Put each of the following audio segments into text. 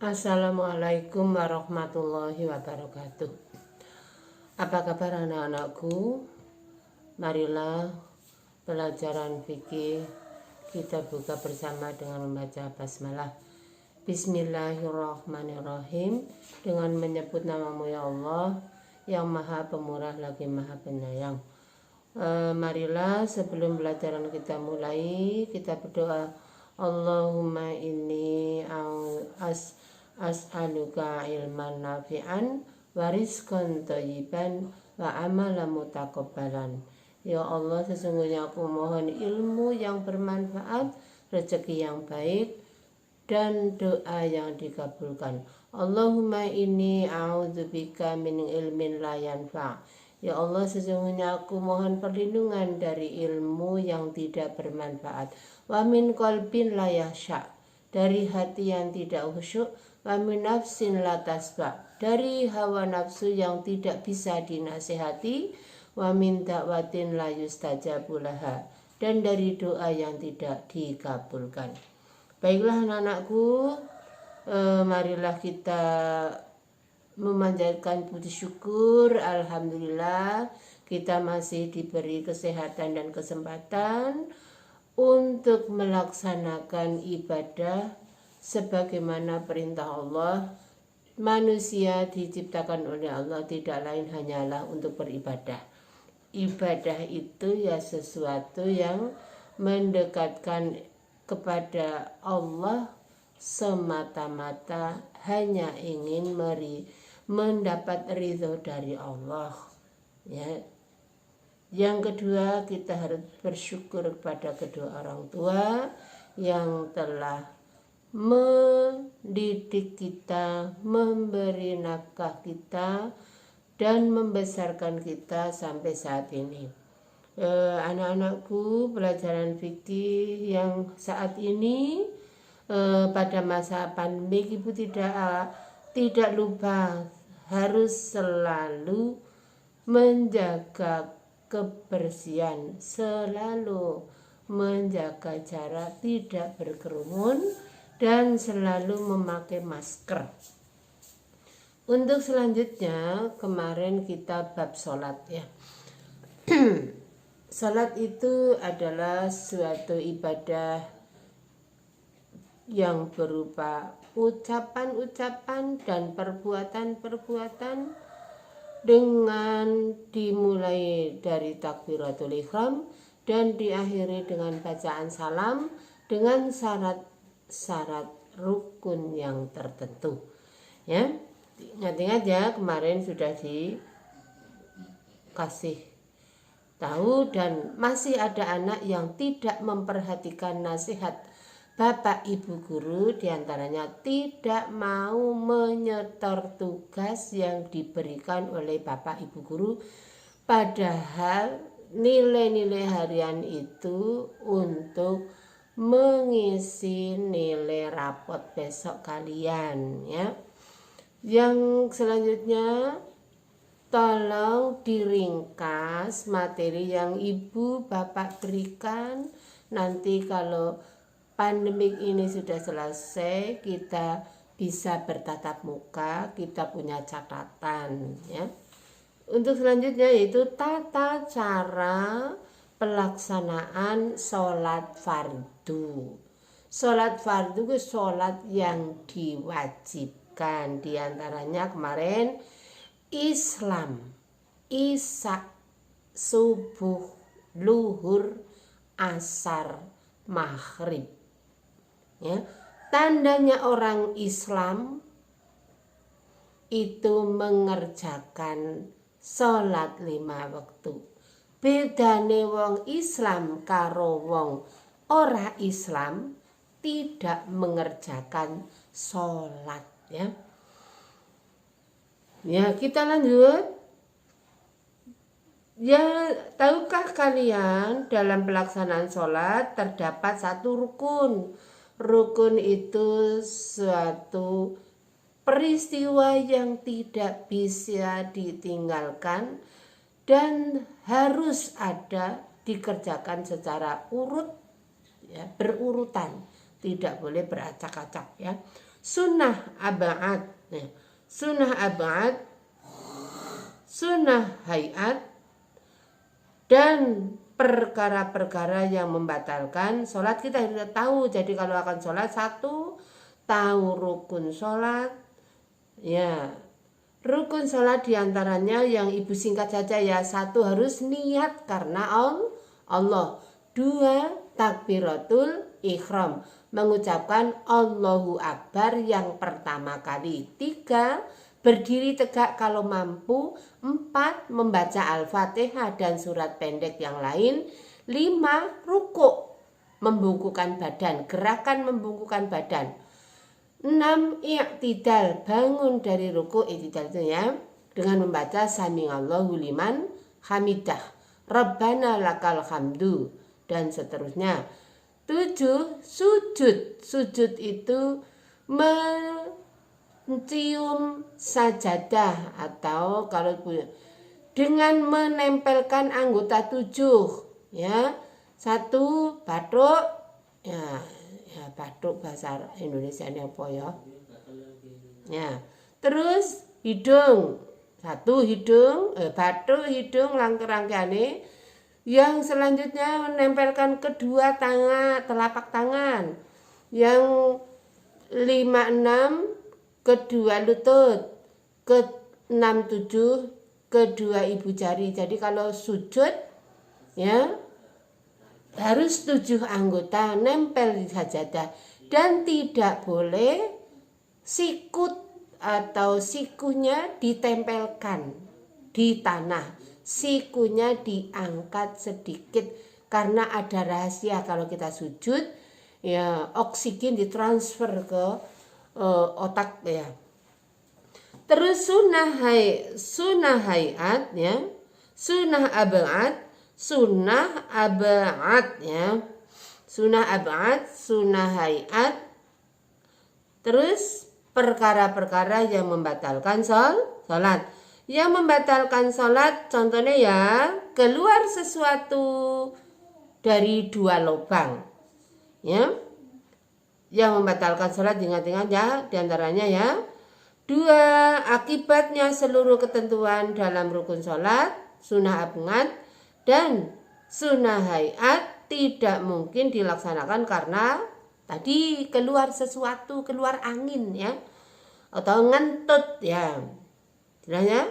Assalamualaikum warahmatullahi wabarakatuh. Apa kabar anak-anakku? Marilah pelajaran fikih kita buka bersama dengan membaca basmalah. Bismillahirrahmanirrahim. Dengan menyebut namamu ya Allah, yang maha pemurah lagi maha penyayang. Marilah sebelum pelajaran kita mulai, kita berdoa. Allahumma inni as'aluka ilman nafi'an wa rizqan thayyiban wa amalan mutaqabbalan. Ya Allah, sesungguhnya aku mohon ilmu yang bermanfaat, rezeki yang baik, dan doa yang dikabulkan. Allahumma inni a'udzubika min ilmin la yanfa'. Ya Allah, sesungguhnya aku mohon perlindungan dari ilmu yang tidak bermanfaat. Wa min qalbin la yahsya', dari hati yang tidak khusyuk. Wa min nafsin la tasba', dari hawa nafsu yang tidak bisa dinasihati. Wa min da'watin la yustajabu laha, dan dari doa yang tidak dikabulkan. Baiklah anak-anakku, marilah kita memanjatkan puji syukur. Alhamdulillah kita masih diberi kesehatan dan kesempatan untuk melaksanakan ibadah sebagaimana perintah Allah. Manusia diciptakan oleh Allah tidak lain hanyalah untuk beribadah. Ibadah itu ya sesuatu yang mendekatkan kepada Allah semata-mata, hanya ingin mendapat ridho dari Allah, ya. Yang kedua, kita harus bersyukur kepada kedua orang tua yang telah mendidik kita, memberi nafkah kita, dan membesarkan kita sampai saat ini. Anak-anakku, pelajaran fikih yang saat ini pada masa pandemi, ibu tidak lupa harus selalu menjaga kebersihan, selalu menjaga jarak, tidak berkerumun, dan selalu memakai masker. Untuk selanjutnya, kemarin kita bab sholat, ya. Sholat itu adalah suatu ibadah yang berupa ucapan-ucapan dan perbuatan-perbuatan, dengan dimulai dari takbiratul ihram dan diakhiri dengan bacaan salam dengan syarat-syarat rukun yang tertentu, ya. Ingat-ingat ya, kemarin sudah dikasih tahu, dan masih ada anak yang tidak memperhatikan nasihat Bapak Ibu guru, diantaranya tidak mau menyetor tugas yang diberikan oleh Bapak Ibu guru, padahal nilai-nilai harian itu untuk mengisi nilai rapot besok kalian, ya. Yang selanjutnya, tolong diringkas materi yang ibu bapak berikan. Nanti kalau pandemik ini sudah selesai, kita bisa bertatap muka, kita punya catatan, ya. Untuk selanjutnya yaitu tata cara pelaksanaan sholat fardu. Sholat fardu itu sholat yang diwajibkan, diantaranya kemarin Islam, Isya, subuh, luhur, asar, maghrib, ya. Tandanya orang Islam itu mengerjakan sholat 5 waktu. Bedane wong Islam karo wong ora Islam tidak mengerjakan sholat, ya. Ya, kita lanjut. Ya, tahukah kalian dalam pelaksanaan sholat terdapat satu rukun. Rukun itu suatu peristiwa yang tidak bisa ditinggalkan dan harus ada, dikerjakan secara urut, ya, berurutan, tidak boleh beracak-acak, ya. sunnah ab'ad, sunnah ab'ad, sunnah hayat, dan perkara-perkara yang membatalkan sholat. Kita harus tahu. Jadi kalau akan sholat, satu, tahu rukun sholat. Ya, rukun sholat diantaranya yang ibu singkat saja ya. Satu, harus niat karena Allah. Dua, takbiratul ihram, mengucapkan Allahu Akbar yang pertama kali. Tiga, berdiri tegak kalau mampu. 4, membaca Al-Fatihah dan surat pendek yang lain. 5, rukuk, membungkukkan badan, gerakan membungkukkan badan. 6, i'tidal, bangun dari rukuk, i'tidal itu ya, dengan membaca Sami'allahu liman hamidah, Rabbana lakal hamdu, dan seterusnya. 7, sujud. Sujud itu mencium sajadah, atau kalau dengan menempelkan anggota 7 ya. 1, batuk ya, batuk bahasa Indonesia ini apa ya? Ya. Terus hidung. 1, hidung, batuk hidung rangke-rangkeane. Yang selanjutnya menempelkan kedua tangan, telapak tangan. Yang 5, 6 kedua lutut, ke 6, 7 kedua ibu jari. Jadi kalau sujud ya harus 7 anggota nempel di sajadah, dan tidak boleh sikut atau sikunya ditempelkan di tanah. Sikunya diangkat sedikit karena ada rahasia kalau kita sujud ya, oksigen ditransfer ke otak ya. Terus sunnah hayat ya, sunnah ab'ad, sunnah ab'ad ya, sunnah ab'ad, sunnah hayat. Terus perkara-perkara yang membatalkan sholat. Yang membatalkan sholat contohnya ya, keluar sesuatu dari 2 lubang ya. Yang membatalkan sholat ingat-ingat ya, diantaranya ya, 2, akibatnya seluruh ketentuan dalam rukun sholat, sunnah ab'ad dan sunnah hayat tidak mungkin dilaksanakan karena tadi keluar sesuatu, keluar angin ya, atau ngentut ya. Istilahnya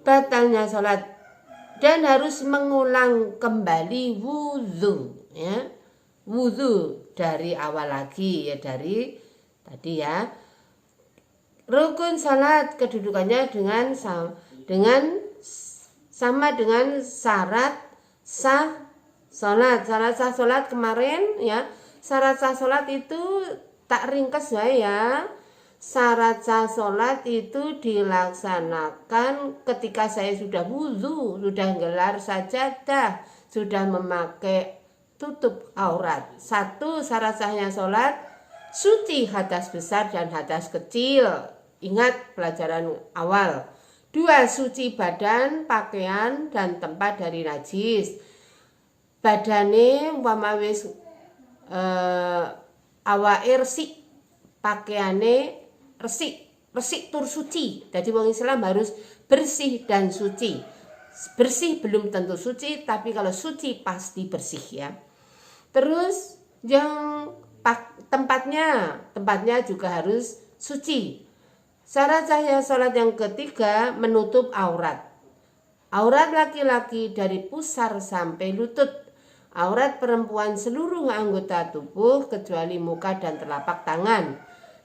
batalnya sholat, dan harus mengulang kembali wudhu ya, wudhu dari awal lagi ya, dari tadi ya. Rukun sholat kedudukannya sama dengan syarat sah sholat. Syarat sah sholat kemarin ya, syarat sah sholat itu tak ringkas ya. Syarat sah sholat itu dilaksanakan ketika saya sudah wudhu, sudah gelar sajadah, sudah memakai tutup aurat. 1, syarat sahnya sholat, suci hadas besar dan hadas kecil. Ingat pelajaran awal. 2, suci badan, pakaian dan tempat dari najis. Badane umpama wis awake resik, pakaiane resik tur suci. Jadi wong Islam harus bersih dan suci. Bersih belum tentu suci, tapi kalau suci pasti bersih ya. Terus yang tempatnya juga harus suci. Syarat sahnya sholat yang ketiga, menutup aurat. Aurat laki-laki dari pusar sampai lutut. Aurat perempuan seluruh anggota tubuh kecuali muka dan telapak tangan.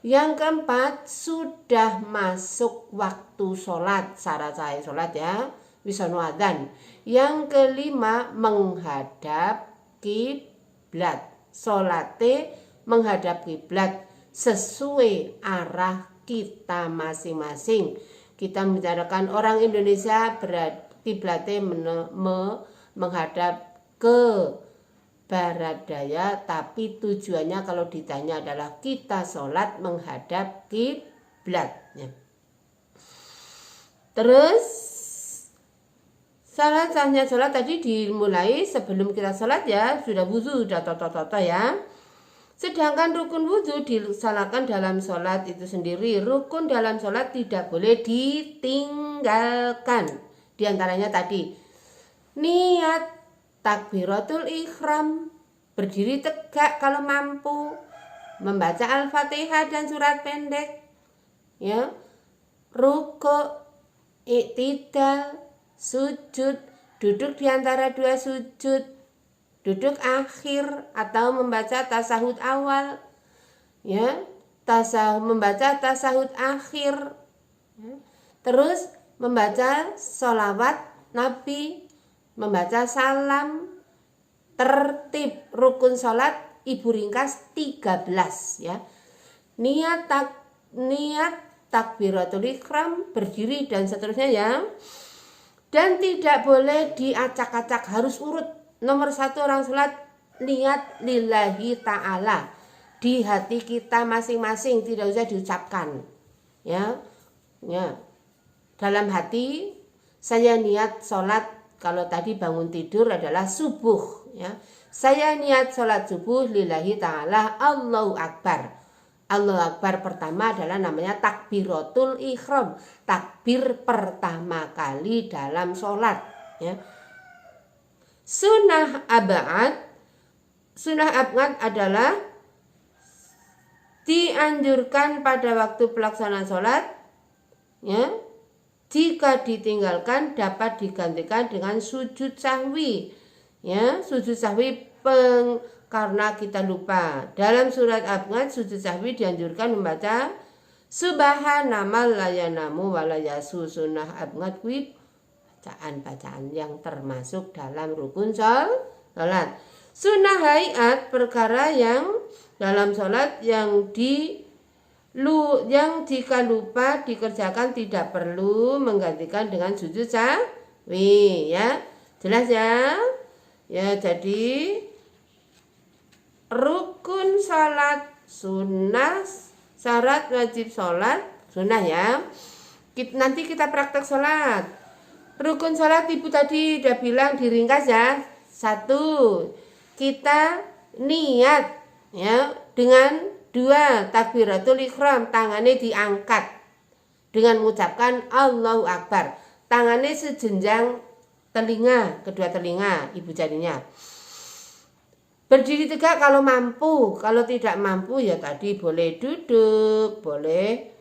Yang keempat, sudah masuk waktu sholat, syarat sahih sholat ya, wisanu adzan. Yang kelima, menghadap kiblat. Sholate menghadap kiblat sesuai arah kita masing-masing. Kita membicarakan orang Indonesia kiblatnya menghadap ke barat daya, tapi tujuannya kalau ditanya adalah kita sholat menghadap kiblat. Terus syarat sahnya sholat tadi dimulai sebelum kita sholat ya, sudah wudu, sudah toto ya. Sedangkan rukun wudhu dilaksanakan dalam sholat itu sendiri. Rukun dalam sholat tidak boleh ditinggalkan. Di antaranya tadi niat takbiratul ihram, berdiri tegak kalau mampu, membaca Al-Fatihah dan surat pendek, ya, ruku', iktidal, sujud, duduk di antara dua sujud, duduk akhir atau membaca tasahud awal, ya, membaca tasahud akhir, ya. Terus membaca sholawat Nabi, membaca salam, tertib rukun sholat ibu ringkas 13, ya. Niat takbiratul ihram, berdiri dan seterusnya, ya. Dan tidak boleh diacak-acak, harus urut. Nomor 1 orang sholat niat lillahi ta'ala di hati kita masing-masing, tidak usah diucapkan, ya. Dalam hati saya niat sholat, kalau tadi bangun tidur adalah subuh, ya. Saya niat sholat subuh lillahi ta'ala, Allahu Akbar. Allahu Akbar pertama adalah namanya takbiratul ihram, takbir pertama kali dalam sholat, ya. Sunnah ab'ad adalah dianjurkan pada waktu pelaksanaan sholat, ya. Jika ditinggalkan dapat digantikan dengan sujud sahwi, ya. Sujud sahwi karena kita lupa. Dalam surat Ab'ad sujud sahwi dianjurkan membaca subhanamal la yanamu wa la yasu. Sunnah Ab'ad kuwi bacaan yang termasuk dalam rukun sholat. Sunnah hayat perkara yang dalam sholat yang jika lupa dikerjakan tidak perlu menggantikan dengan sujud sahwi, ya. Jelas, ya. Ya, jadi rukun sholat, sunnah, syarat wajib sholat, sunnah, ya. Nanti kita praktek sholat. Rukun sholat ibu tadi udah bilang diringkas, ya. 1, kita niat, ya, dengan 2, takbiratul ihram, tangannya diangkat dengan mengucapkan Allahu Akbar. Tangannya sejenjang telinga, kedua telinga ibu jarinya. Berdiri tegak kalau mampu, kalau tidak mampu ya tadi boleh duduk, boleh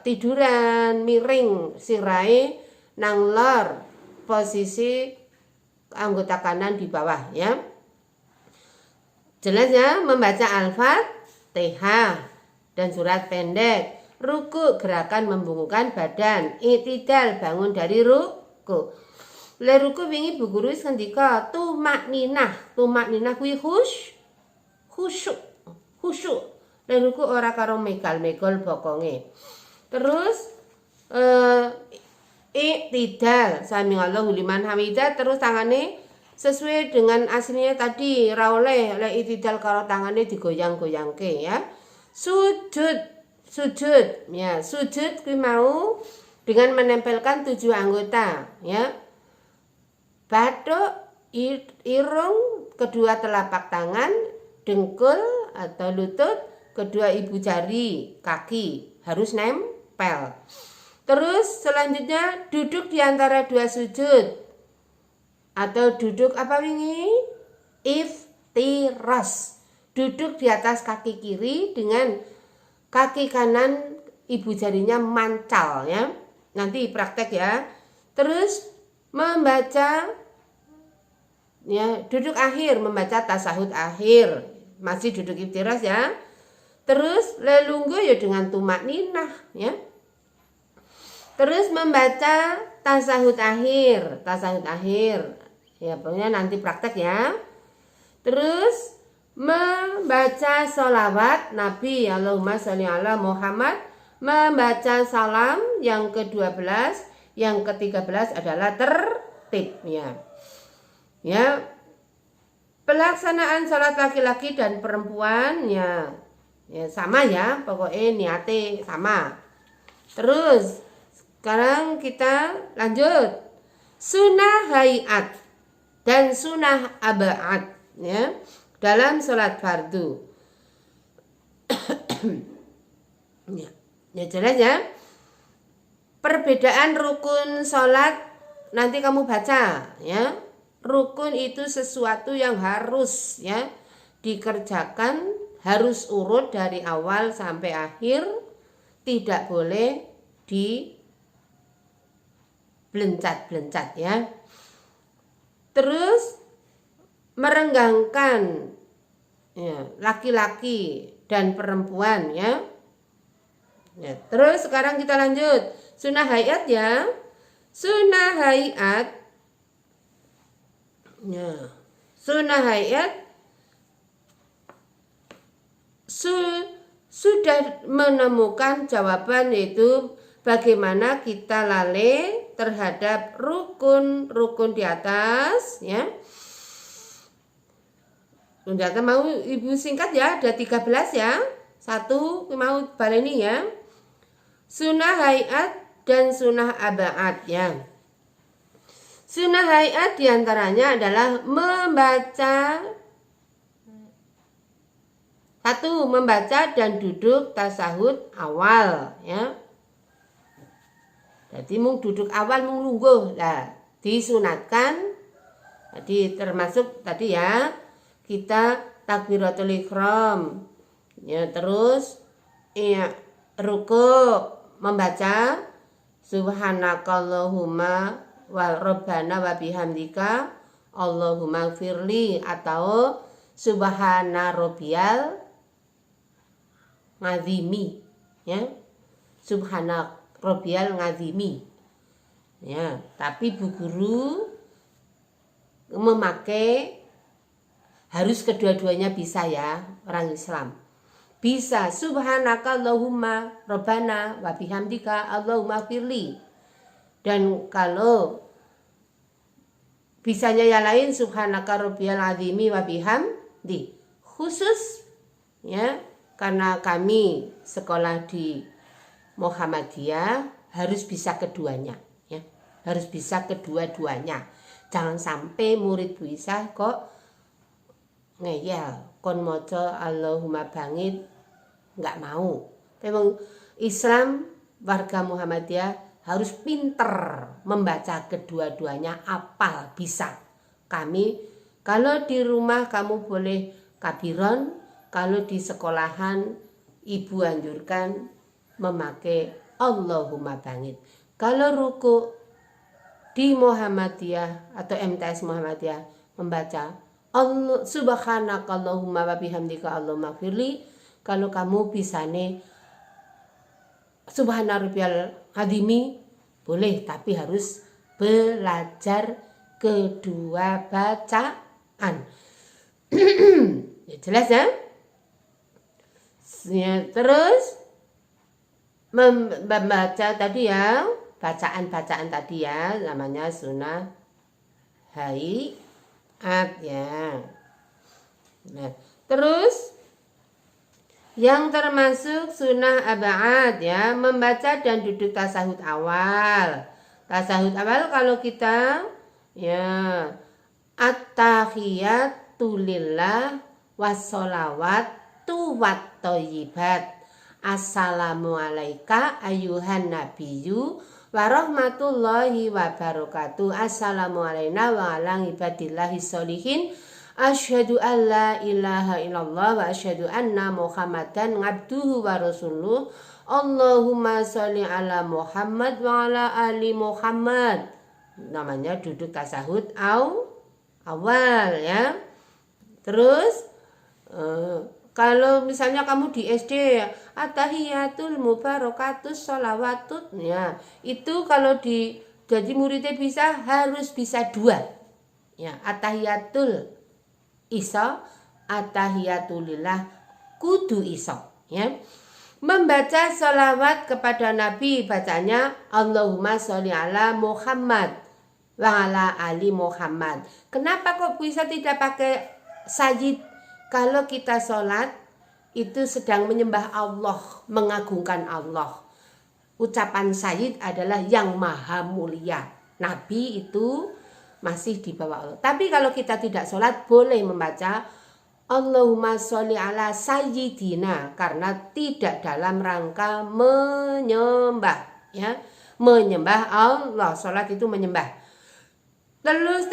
tiduran, miring, sirai nang lor, posisi anggota kanan di bawah, ya. Jelas, ya. Membaca Al-Fatihah dan surat pendek. Ruku, gerakan membungkukkan badan. Iktidal, bangun dari ruku. Le ruku wingi Bu Guru wis ngendika tumakninah kuwi khusyuk. Le ruku ora karo megal-megol bokonge. Terus iktidal, sami Allahu liman hamidah, terus tangane sesuai dengan aslinya tadi, ra oleh le iktidal karo tangane digoyang-goyangke, ya. Sujud, ya. Sujud kuwi mau dengan menempelkan 7 anggota, ya. Bathuk, irung, kedua telapak tangan, dengkul atau lutut, kedua ibu jari kaki harus nempel. Terus selanjutnya duduk di antara 2 sujud atau duduk apa wingi? Iftiras. Duduk di atas kaki kiri dengan kaki kanan ibu jarinya mancal, ya. Nanti praktek, ya. Terus membaca, ya, duduk akhir, membaca tasahud akhir, masih duduk iftiras, ya. Terus lelungguh ya dengan tumakninah, ya. Terus membaca tasahud akhir, ya, pokoknya nanti praktek, ya. Terus membaca sholawat Nabi, Allahumma sholli ala Muhammad, membaca salam yang ke-12, yang ke-13 adalah tertibnya, ya. Pelaksanaan sholat laki-laki dan perempuan, ya sama, ya, pokoknya niate sama. Terus sekarang kita lanjut sunnah hayat dan sunnah ab'ad. ya dalam sholat fardu. Ya jelas ya. Perbedaan rukun sholat nanti kamu baca ya. Rukun itu sesuatu yang harus ya dikerjakan, harus urut dari awal sampai akhir, tidak boleh belencat-belencat ya. Terus merenggangkan ya, laki-laki dan perempuan ya. Terus sekarang kita lanjut sunnah hayat ya. Sunnah hayat ya. Sunnah hayat sudah menemukan jawaban, yaitu bagaimana kita lalai terhadap rukun-rukun di atas ya. Undang mau ibu singkat ya, ada 13 ya. Satu mau baleni ya. Sunnah hayat dan sunnah abaat ya. Sunnah hayat diantaranya adalah membaca dan duduk tasahud awal ya. Jadi mung duduk awal mung lungguh lah disunatkan. Jadi termasuk tadi ya kita takbiratul ihram ya, terus ya ruku membaca subhanakallahumma wa rabbana wa bihamdika Allahumma firli atau subhana rabbiyal ngazimi ya, subhana rabbiyal ngazimi ya. Tapi bu guru memakai harus kedua-duanya bisa ya, orang Islam bisa subhanakallahumma rabbana wa bihamdika Allahumma firli, dan kalau bisanya yang lain subhanaka rabbiyal azimi wa bihamdi khusus ya, karena kami sekolah di Muhammadiyah harus bisa keduanya ya, harus bisa kedua-duanya. Jangan sampai murid Bu Isah kok ngeyel kon moco Allahumma bangit, nggak mau. Memang Islam warga Muhammadiyah harus pinter membaca kedua-duanya, apal bisa. Kami kalau di rumah kamu boleh kabiron, kalau di sekolahan ibu anjurkan memakai Allahumma bangit. Kalau ruku di Muhammadiyah atau MTS Muhammadiyah membaca Allah subhanakallahumma wa bihamdika Allahumma firli. Kalau kamu bisane subhana rabbiyal azimi boleh, tapi harus belajar kedua bacaan. Ya, jelas ya? Terus membaca tadi ya, bacaan-bacaan tadi ya, namanya sunnah hayat ya. Nah, terus yang termasuk sunnah abaat ya, membaca dan duduk tasahud awal. Tasahud awal kalau kita ya at-tahiyatu lillah wassolawatu watthoyibat. Assalamu alaika ayyuhan nabiyyu warahmatullahi wabarakatuh. Assalamu alaina wa ala ibadillahi sholihin. Asyhadu an la ilaha illallah wa asyhadu anna muhammadan abduhu wa rasuluh. Allahumma sholli ala Muhammad wa ala ali Muhammad. Namanya duduk tasahud awal ya. Terus kalau misalnya kamu di SD at-tahiyatul mubarakatus sholawatut ya, itu kalau jadi muridnya harus bisa dua ya, at-tahiyatul iso, at-tahiyatulillah kudu iso ya. Membaca sholawat kepada Nabi bacanya Allahumma sholli ala Muhammad wa ala ali Muhammad. Kenapa kok bisa tidak pakai sajid? Kalau kita sholat itu sedang menyembah Allah, mengagungkan Allah. Ucapan sayyid adalah yang maha mulia. Nabi itu masih di bawah Allah. Tapi kalau kita tidak sholat boleh membaca Allahumma sholli ala sayyidina, karena tidak dalam rangka menyembah, ya, menyembah Allah. Sholat itu menyembah. Terus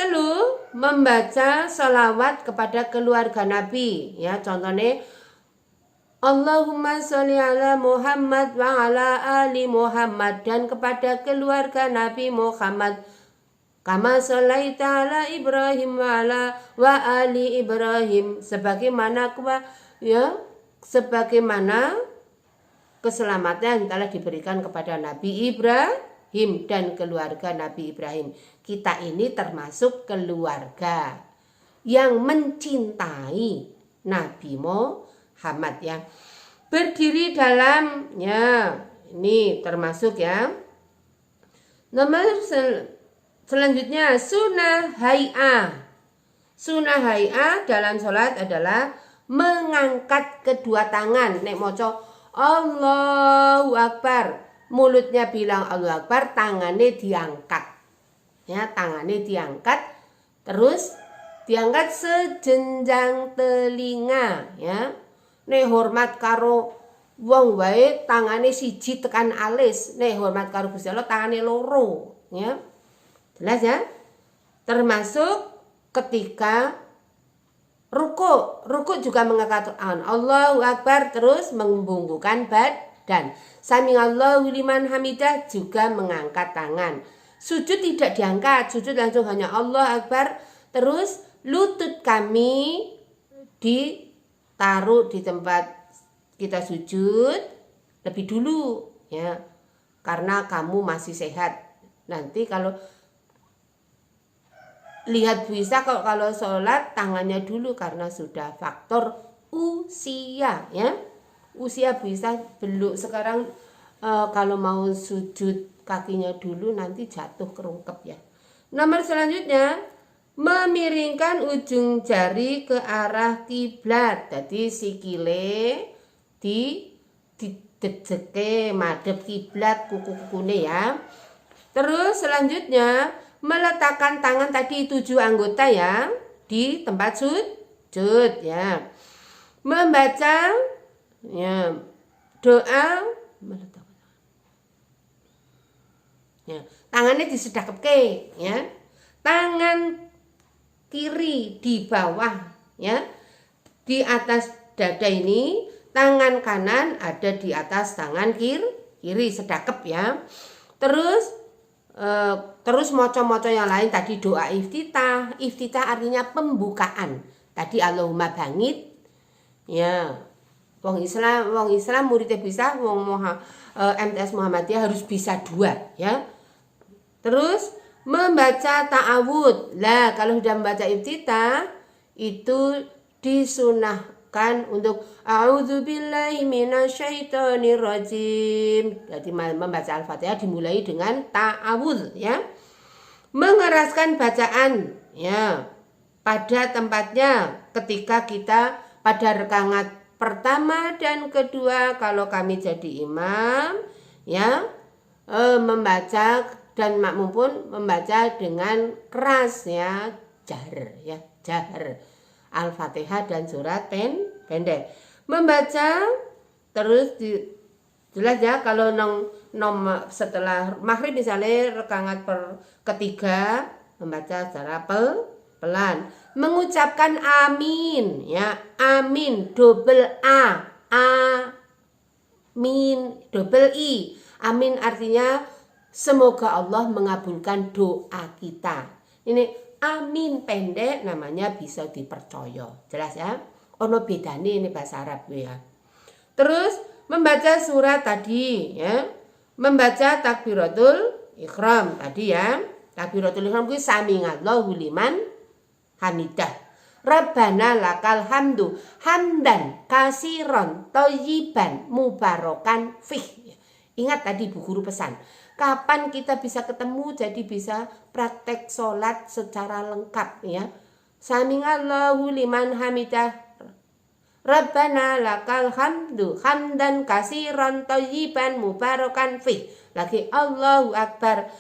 membaca sholawat kepada keluarga Nabi, ya, contohnya Allahumma sholli ala Muhammad wa ala ali Muhammad, dan kepada keluarga Nabi Muhammad kama sholaita ala Ibrahim wa ala wa ali Ibrahim, sebagaimana keselamatan telah diberikan kepada Nabi Ibrahim dan keluarga Nabi Ibrahim. Kita ini termasuk keluarga yang mencintai Nabi Muhammad, ya. Berdiri dalam, ya, ini termasuk, ya. Nomor selanjutnya sunnah hay'ah. Sunnah hay'ah dalam sholat adalah mengangkat kedua tangan. Nek moco Allahu Akbar, mulutnya bilang Allahu Akbar, tangannya diangkat, ya, tangannya diangkat, terus diangkat sejenjang telinga, ya. Nek hormat karo wong wae tangane siji tekan alis, nek hormat karo Gusti Allah tangane loro, ya. Jelas, ya? Termasuk ketika ruku juga mengangkat Allahu Akbar, terus membungkukkan badan. Sami'allahu liman hamidah juga mengangkat tangan. Sujud tidak diangkat, sujud langsung hanya Allah Akbar, terus lutut kami ditaruh di tempat kita sujud lebih dulu, ya, karena kamu masih sehat. Nanti kalau lihat bisa kalau sholat tangannya dulu karena sudah faktor usia, ya, usia bisa belum sekarang. Kalau mau sujud kakinya dulu nanti jatuh kerungkep, ya. Nomor selanjutnya memiringkan ujung jari ke arah kiblat. Jadi sikile didedeke madhep kiblat kuku-kukune, ya. Terus selanjutnya meletakkan tangan tadi 7 anggota, ya, di tempat sujud, ya. Membaca, ya, doa, meletakkan, ya, tangannya disedekapke, ya. Tangan kiri di bawah, ya, di atas dada ini, tangan kanan ada di atas tangan kiri sedekap, ya. Terus moco-moco yang lain tadi doa iftitah. Iftitah artinya pembukaan. Tadi Allahumma bangit, ya. Wong Islam muridnya bisa, MTS Muhammadiyah harus bisa 2, ya. Terus membaca ta'awud. Lah kalau sudah membaca iftitah itu disunahkan untuk a'udzubillahi minasyaitonirrajim. Jadi membaca Al-Fatihah dimulai dengan ta'awud, ya. Mengeraskan bacaan, ya, pada tempatnya ketika kita pada rakaat pertama dan kedua kalau kami jadi imam, ya, membaca dan makmum pun membaca dengan keras, ya, jahar Al-Fatihah dan surat pendek. Membaca terus jelas, ya, kalau setelah maghrib misalnya rakaat ketiga membaca secara pelan, mengucapkan amin, ya, amin double amin double i. Amin artinya semoga Allah mengabulkan doa kita. Ini amin pendek namanya bisa dipercaya. Jelas, ya? Ono bedane ini bahasa Arab, ya. Terus membaca surat tadi, ya. Membaca takbiratul ihram tadi, ya. Takbiratul ihram kuwi sami'allahu liman hamidah. Rabbana lakal hamdu hamdan kasiron thayyiban mubarakan fih. Ingat tadi Bu Guru pesan. Kapan kita bisa ketemu, jadi bisa praktek sholat secara lengkap, ya. Sami'allahu liman hamidah. Rabbana lakal hamdu hamdan katsiran thayyiban mubarakan fih. Lagi Allahu Akbar.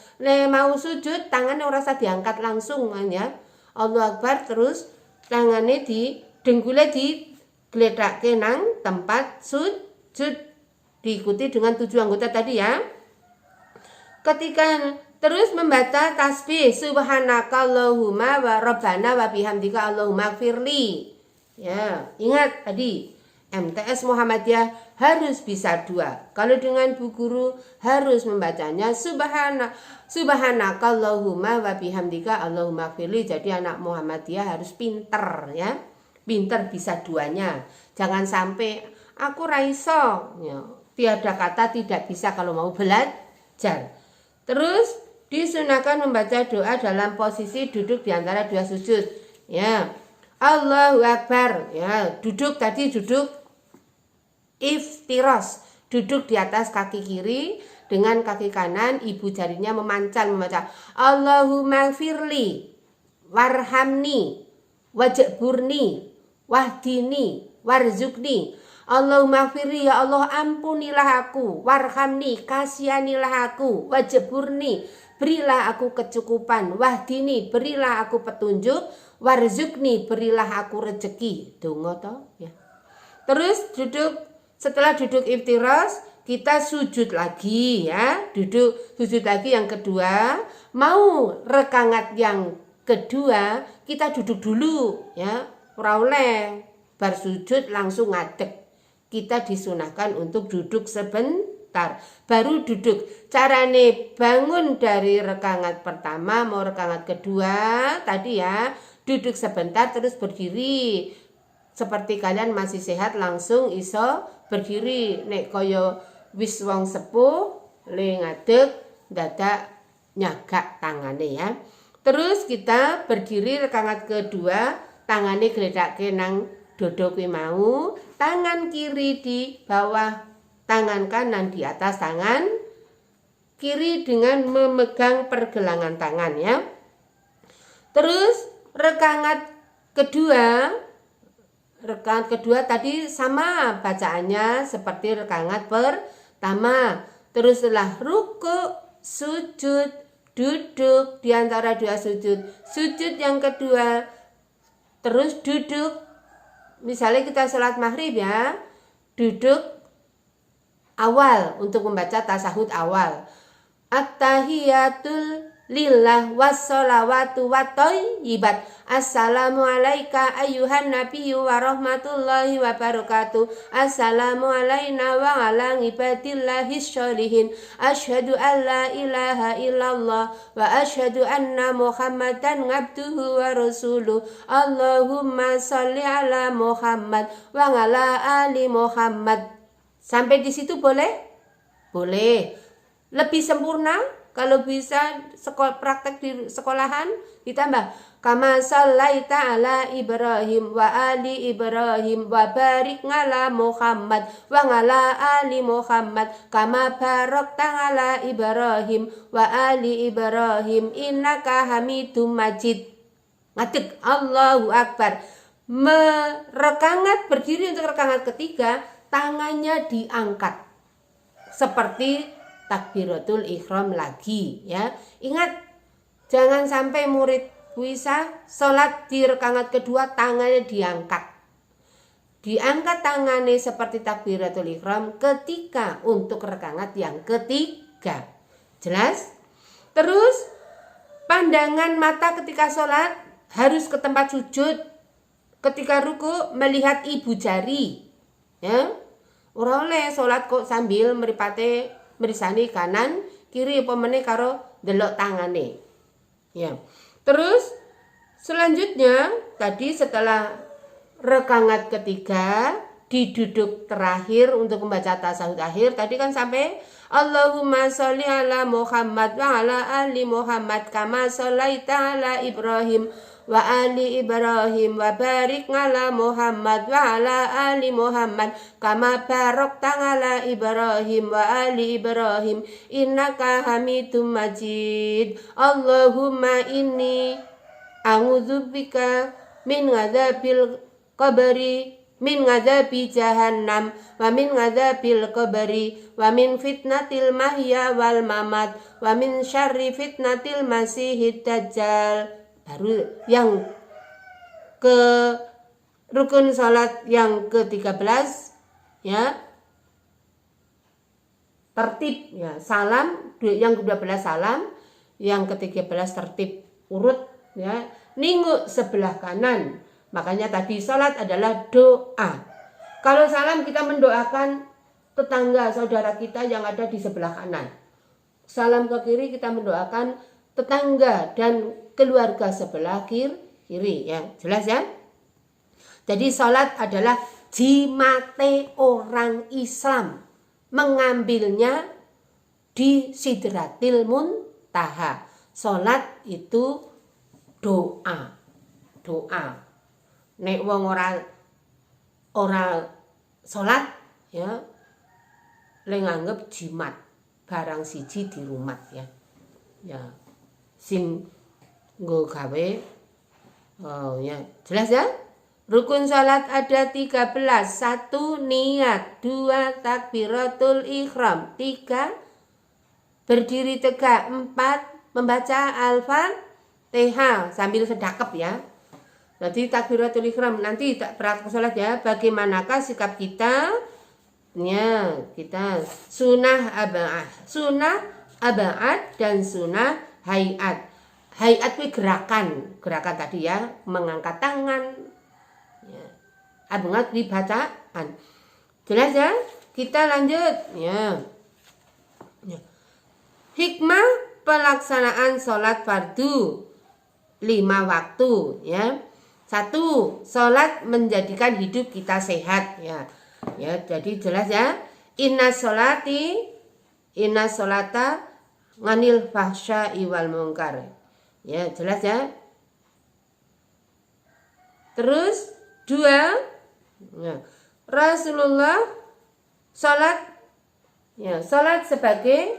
Mau sujud tangannya ora usah diangkat langsung ya. Allahu Akbar terus tangannya di dengkule digledhakke nang tempat sujud. Diikuti dengan 7 anggota tadi ya. Ketika terus membaca tasbih subhanakallahumma wa rabbana wa bihamdika Allahumma gfirli. Ya, ingat tadi MTS Muhammadiyah harus bisa 2. Kalau dengan Bu Guru harus membacanya subhanakallahumma wa bihamdika Allahumma gfirli. Jadi anak Muhammadiyah harus pinter ya. Pinter bisa 2-nya. Jangan sampai aku raiso ya. Tiada kata tidak bisa kalau mau belajar. Terus disunahkan membaca doa dalam posisi duduk di antara 2 sujud ya. Allahu Akbar ya, duduk iftiros, duduk di atas kaki kiri dengan kaki kanan ibu jarinya memancal membaca Allahumma firli warhamni wajburni wahdini warzukni. Allahumma firli ya Allah ampunilah aku, warhamni kasihanilah aku, wajburni berilah aku kecukupan, wahdini berilah aku petunjuk, warzukni berilah aku rezeki. Donga to ya. Terus setelah duduk iftiras kita sujud lagi ya. Sujud lagi yang kedua. Mau rakaat yang kedua kita duduk dulu ya. Ora oleh bar sujud langsung ngadeg. Kita disunahkan untuk duduk sebentar baru duduk. Carane bangun dari rakaat pertama mau rakaat kedua tadi ya, duduk sebentar terus berdiri. Seperti kalian masih sehat langsung iso berdiri. Nek kaya wis wong sepuh le ngadeg dadak nyagak tangane ya. Terus kita berdiri rakaat kedua, tangane gledhakke nang dodo kuwi mau, tangan kiri di bawah tangan kanan di atas tangan kiri dengan memegang pergelangan tangan ya. Terus rakaat kedua tadi sama bacaannya seperti rakaat pertama. Terus setelah ruku, sujud, duduk di antara 2 sujud. Sujud yang kedua, terus duduk. Misalnya kita sholat maghrib ya, duduk awal untuk membaca tasahud awal. At-tahiyatul lillah wassalawatu wathayyibat. Assalamu alayka ayyuhan nabiyyu wa rahmatullahi wa barakatuh. Assalamu alayna wa ala ibadillahi sholihin. Asyhadu an la ilaha illallah wa asyhadu anna muhammadan abduhu wa rasuluh. Allahumma sholli ala Muhammad wa ala ali Muhammad. Sampai di situ boleh? Boleh. Lebih sempurna kalau bisa praktek di sekolahan ditambah kama shallaita ala Ibrahim wa ali Ibrahim wa barik ala Muhammad wa ala ali Muhammad kama barakta ala Ibrahim wa ali Ibrahim innaka Hamidum Majid. Ngadeg Allahu Akbar. Rakaat berdiri untuk rakaat ketiga, tangannya diangkat seperti takbiratul ihram lagi ya. Ingat jangan sampai murid bisa sholat di rakaat kedua tangannya diangkat. Diangkat tangannya seperti takbiratul ihram ketika untuk rakaat yang ketiga. Jelas? Terus pandangan mata ketika sholat harus ke tempat sujud. Ketika ruku melihat ibu jari ya. Ora oleh sholat kok sambil mripate merisani kanan kiri apa meneh karo delok tangane. Ya. Terus selanjutnya tadi setelah rakaat ketiga diduduk terakhir untuk membaca tasahud akhir tadi kan sampai Allahumma sholli ala Muhammad wa ala ali Muhammad kama shallaita ala Ibrahim wa ali Ibrahim wa barik ala Muhammad wa ala ali Muhammad kama barakta ala Ibrahim wa ali Ibrahim innaka Hamidum Majid. Allahumma inni a'udzubika min adzabil qabri min ngadzabi jahannam wa min ngadzabil qabri wa min fitnatil mahya wal mamat wa min syarri fitnatil masihid dajjal. Baru yang ke rukun salat yang ke-13 ya. Tertib ya, salam yang ke-12 salam, yang ke-13 tertib urut ya, ninguk sebelah kanan. Makanya tadi salat adalah doa. Kalau salam kita mendoakan tetangga saudara kita yang ada di sebelah kanan. Salam ke kiri kita mendoakan tetangga dan keluarga sebelah kiri ya. Jelas ya? Jadi salat adalah jimate orang Islam, mengambilnya di Sidratil Muntaha. Salat itu doa. Nek wong ora salat ya, le nganggep jimat barang siji di rumah ya. Ya. Sing nggo gawe ya, jelas ya? Rukun salat ada 13. 1 niat, 2 takbiratul ihram, 3 berdiri tegak, 4 membaca Al-Fatihah sambil sedekap ya. Jadi takbiratul ihram nanti tak praktek salat ya. Bagaimanakah sikap kita? Ya, kita sunah aba'ad dan sunah hayat. Hayat itu gerakan tadi ya, mengangkat tangan. Ya. Aba'ad dibacaan. Jelas ya? Kita lanjut ya. Hikmah pelaksanaan sholat fardu 5 waktu ya. 1, sholat menjadikan hidup kita sehat ya. Ya, jadi jelas ya. Inna sholata nganil fahsya'i wal munkar. Ya, jelas ya. Terus 2 ya. Rasulullah sholat sebagai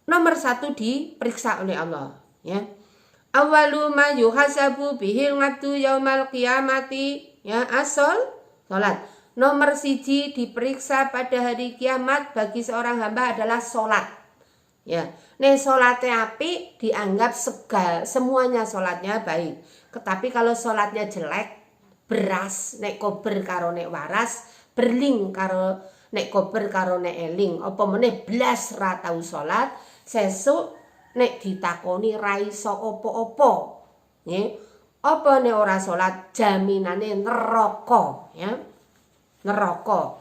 nomor 1 diperiksa oleh Allah ya. Awalu ma yuhasabu bihil ngadu yaumal qiyamati ya, asal salat. Nomor 1 diperiksa pada hari kiamat bagi seorang hamba adalah salat. Ya, nek salatnya apik dianggap semuanya salatnya baik. Tetapi kalau salatnya jelek, beras nek kober karo nek waras, berling karo nek kober karo nek eling, apa meneh blas ra tau salat, sesuk nek ditakoni ra iso apa-apa. Nggih. Apa nek ora salat jaminane neraka ya. Neraka.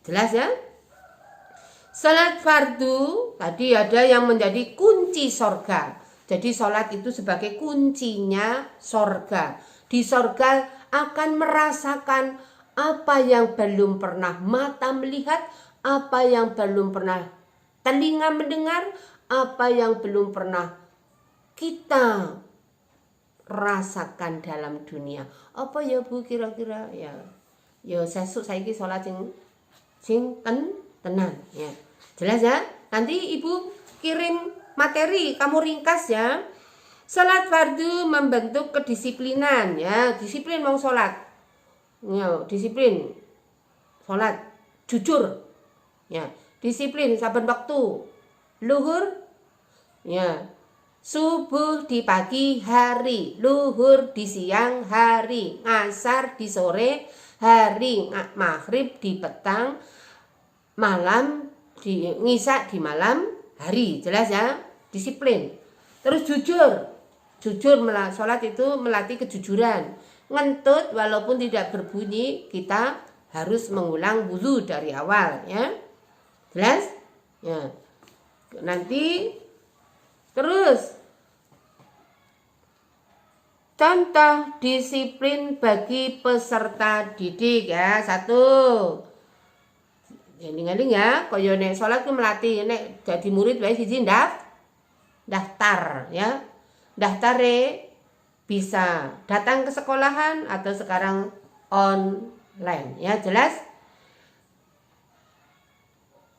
Jelas ya? Salat fardu tadi ada yang menjadi kunci sorga. Jadi salat itu sebagai kuncinya sorga. Di sorga akan merasakan apa yang belum pernah mata melihat, apa yang belum pernah telinga mendengar, apa yang belum pernah kita rasakan dalam dunia. Apa ya Bu kira-kira ya? Ya sesuk saiki salat sing tenan ya. Jelas ya? Nanti Ibu kirim materi kamu ringkas ya. Salat fardu membentuk kedisiplinan ya. Disiplin mau salat. Ya, disiplin. Salat jujur. Ya, disiplin saben waktu. Luhur ya, subuh di pagi hari, luhur di siang hari, ngasar di sore hari, maghrib di petang, malam di ngisak di malam hari. Jelas ya? Disiplin. Terus jujur salat itu melatih kejujuran. Ngentut walaupun tidak berbunyi, kita harus mengulang wudu dari awal ya. Jelas? Ya. Nanti terus contoh disiplin bagi peserta didik ya. 1, eling-eling ya, kaya nek salat ku melatih nek dadi murid wae siji daftar ya. Daftare bisa datang ke sekolahan atau sekarang online ya. Jelas?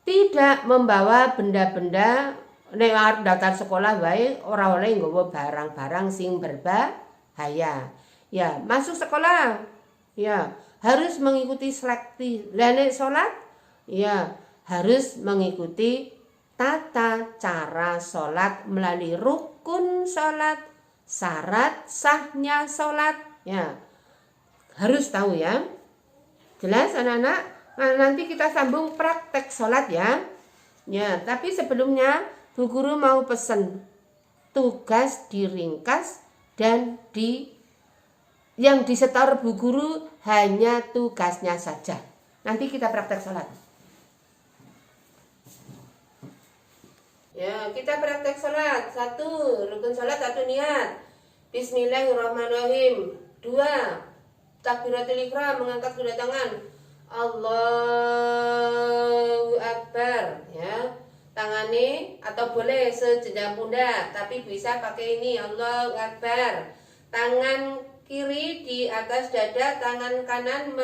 Tidak membawa benda-benda nek daftar sekolah wae ora oleh nggawa barang-barang sing berbahaya haya. Ya, masuk sekolah. Ya, harus mengikuti seleksi. Lalu sholat, ya, harus mengikuti tata cara sholat melalui rukun sholat, syarat sahnya sholat. Ya, harus tahu ya. Jelas anak-anak? Nah, nanti kita sambung praktek sholat ya. Ya, tapi sebelumnya Bu Guru mau pesen tugas diringkas dan yang disetor Bu Guru hanya tugasnya saja. Nanti kita praktek sholat. Ya, kita praktek sholat. 1. Rukun sholat 1 niat. Bismillahirrahmanirrahim. 2. Takbiratul ihram, mengangkat kedua tangan. Allahu Akbar. Ya, tangannya atau boleh sejenjang pundak, tapi bisa pakai ini. Allahu Akbar. Tangan kiri di atas dada, tangan kanan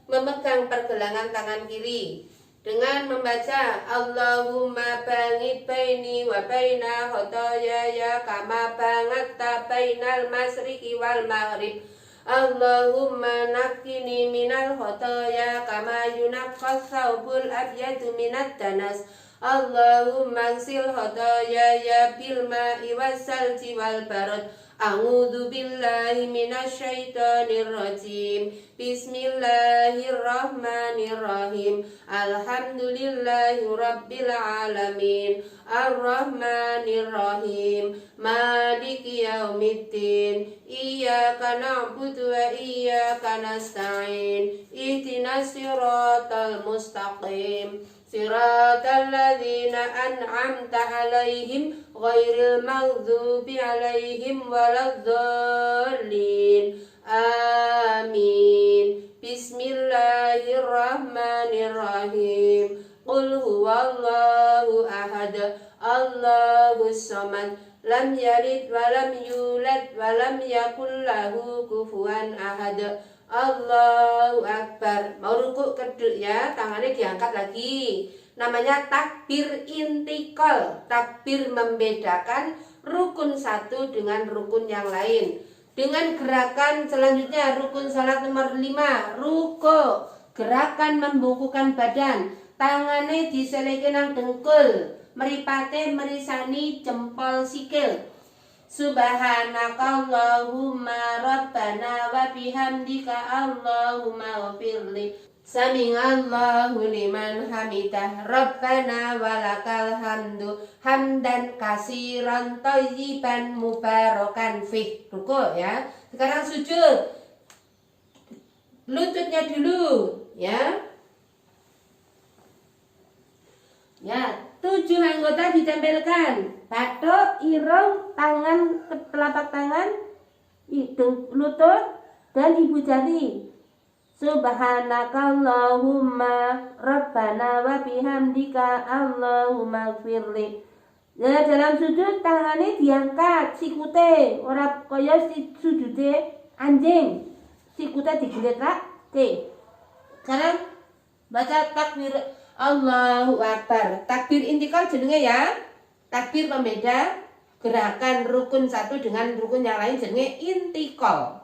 memegang pergelangan tangan kiri dengan membaca Allahumma bangit baini wa baina khotoyaya kama bangatta bainal masriqi wal maghrib. Allahumma naqqini minal khotoya kama yunaqqas thawbul abyadu minad danas. Allahumma ghsil khotoyaya bil ma'i wassalji wal barad. A'udzu billahi minasyaitonir rajim. Bismillahirrahmanirrahim. Alhamdulillahi rabbil alamin. Arrahmanir rahim. Maliki yaumiddin. Iyyaka na'budu wa iyyaka nasta'in. Ihdinas siratal mustaqim. Siratal ladzina an'amta 'alaihim ghairil maghdubi 'alaihim waladdallin. Amin. Bismillahirrahmanirrahim. Qul huwallahu ahad. Allahus samad. Lam yalid wa lam yulad wa lam yakul lahu kufuwan ahad. Allahu Akbar. Mau rukuk kedua ya, tangannya diangkat lagi. Namanya takbir intikal. Takbir membedakan rukun satu dengan rukun yang lain. Dengan gerakan selanjutnya, rukun salat nomor 5, rukuk. Gerakan membungkukkan badan. Tangannya diseleke nang dengkul, meripate merisani jempol sikil. Subhanakallahumma rabbana wa bihamdika Allahumma ghfirli. Sami'allahu liman hamidah. Rabbana walakal hamdu hamdan kasiran thayyiban mubarakan fih. Rukuk ya. Sekarang sujud. Lututnya dulu ya. Ya, 7 anggota ditempelkan. Batuk, irung, tangan, telapak tangan, hidung, lutut, dan ibu jari. Subhanakallahumma rabbana wa bihamdika Allahumma gfirli. Ya, dalam sujud tangannya diangkat, sikute ora kaya sujude anjing. Sikute digeletak. Oke. Sekarang baca takbir Allahu Akbar. Takbir intikal jenenge ya. Takbir pembeda gerakan rukun satu dengan rukun yang lain jenenge intikal.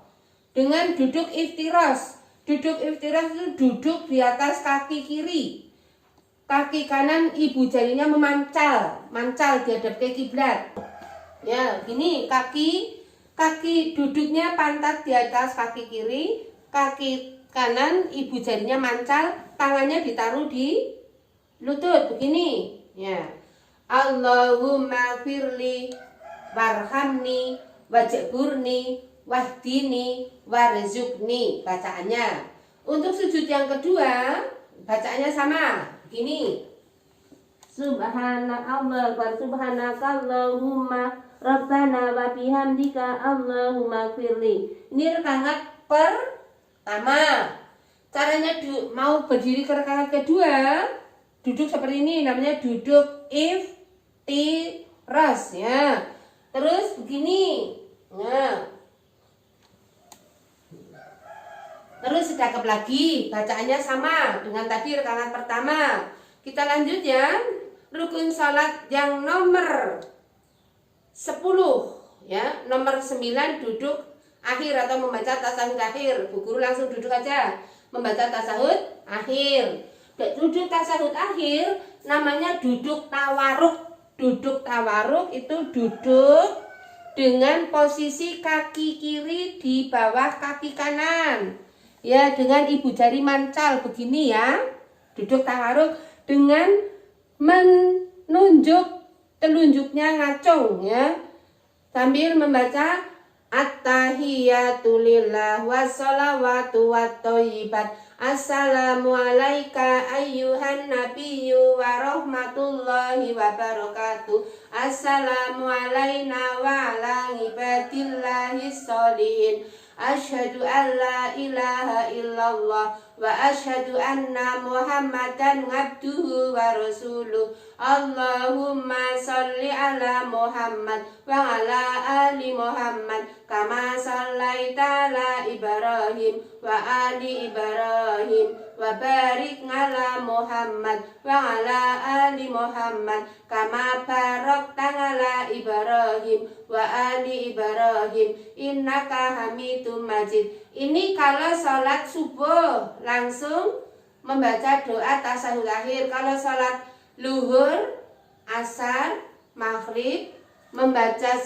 Dengan duduk iftiras. Duduk iftiras itu duduk di atas kaki kiri. Kaki kanan ibu jarinya memancal, mancal dihadap ke kiblat. Ya, gini kaki duduknya pantat di atas kaki kiri, kaki kanan ibu jarinya mancal, tangannya ditaruh di lutut begini. Ya. Allahumma firli warhamni wajburni wahdini warzuqni. Bacaannya. Untuk sujud yang kedua, bacaannya sama. Begini. Subhanallah wa subhanakallahumma rabbana wa bihamdika Allahumma firli. Ini rakaat pertama. Caranya mau berdiri ke rakaat kedua, duduk seperti ini, namanya duduk iftiras ya. Terus begini. Nah. Terus cakep lagi, bacaannya sama dengan tadi rakaat pertama. Kita lanjut ya. Rukun salat yang nomor 10 ya, nomor 9 duduk akhir atau membaca tasahud akhir. Bu guru langsung duduk aja membaca tasahud akhir. Duduk tasahud akhir namanya duduk tawaruk. Duduk tawaruk itu duduk dengan posisi kaki kiri di bawah kaki kanan. Ya, dengan ibu jari mancal begini ya. Duduk tawaruk dengan menunjuk telunjuknya ngacung ya. Sambil membaca At-tahiyatu lillah wassalawatu watthoyibat. Assalamu alayka ayyuhan nabiyyu wa rahmatullahi wa barakatuh. Assalamu alayna wa ala ibadillahi sholihin. Asyhadu an la ilaha illallah wa asyhadu anna Muhammadan abduhu wa rasuluh. Allahumma sholli ala Muhammad wa ala ali Muhammad kama shallaita ala Ibrahim wa ali Ibrahim wa barik ala Muhammad wa ala ali Muhammad kama barakta ala Ibrahim wa ali Ibrahim innaka Hamidum Majid. Ini kalau sholat subuh langsung membaca doa tasahud akhir. Kalau sholat luhur, asar, maghrib membaca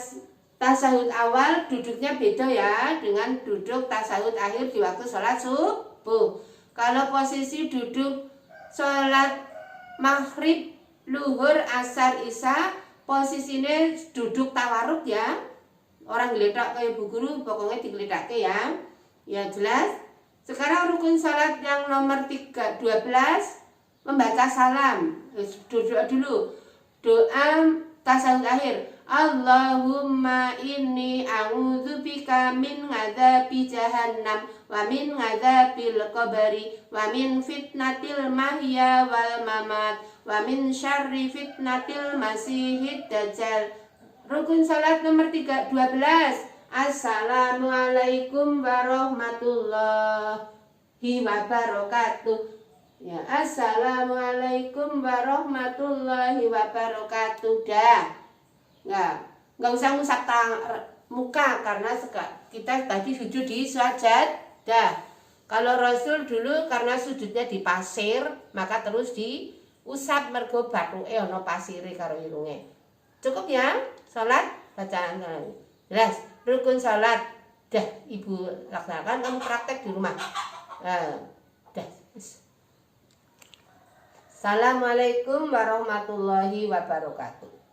tasahud awal duduknya beda ya dengan duduk tasahud akhir di waktu sholat subuh. Kalau posisi duduk sholat maghrib, luhur, asar, isya posisinya duduk tawaruk ya. Orang geledak kayak bu guru pokoknya digeledakke ya. Ya jelas. Sekarang rukun sholat yang nomor 12 membaca salam. Duduk dulu. Doa tasawuf akhir. Allahumma inni a'udzubika min adzabi jahannam wa min adzabil qabri wa min fitnatil mahya wal mamat wa min syarri fitnatil masihid dajjal. Rukun salat nomor 12. Assalamualaikum warahmatullahi wabarakatuh. Ya, assalamualaikum warahmatullahi wabarakatuh. Dah. Nggak usah ngusap muka karena kita tadi sujud di sajadah. Kalau Rasul dulu karena sujudnya di pasir, maka terus diusap mergo bathuke ana pasire karo irunge. Cukup ya, salat bacaan salat. Jelas, rukun salat dah Ibu laksanakan, kamu praktek di rumah. Dah. Assalamualaikum warahmatullahi wabarakatuh.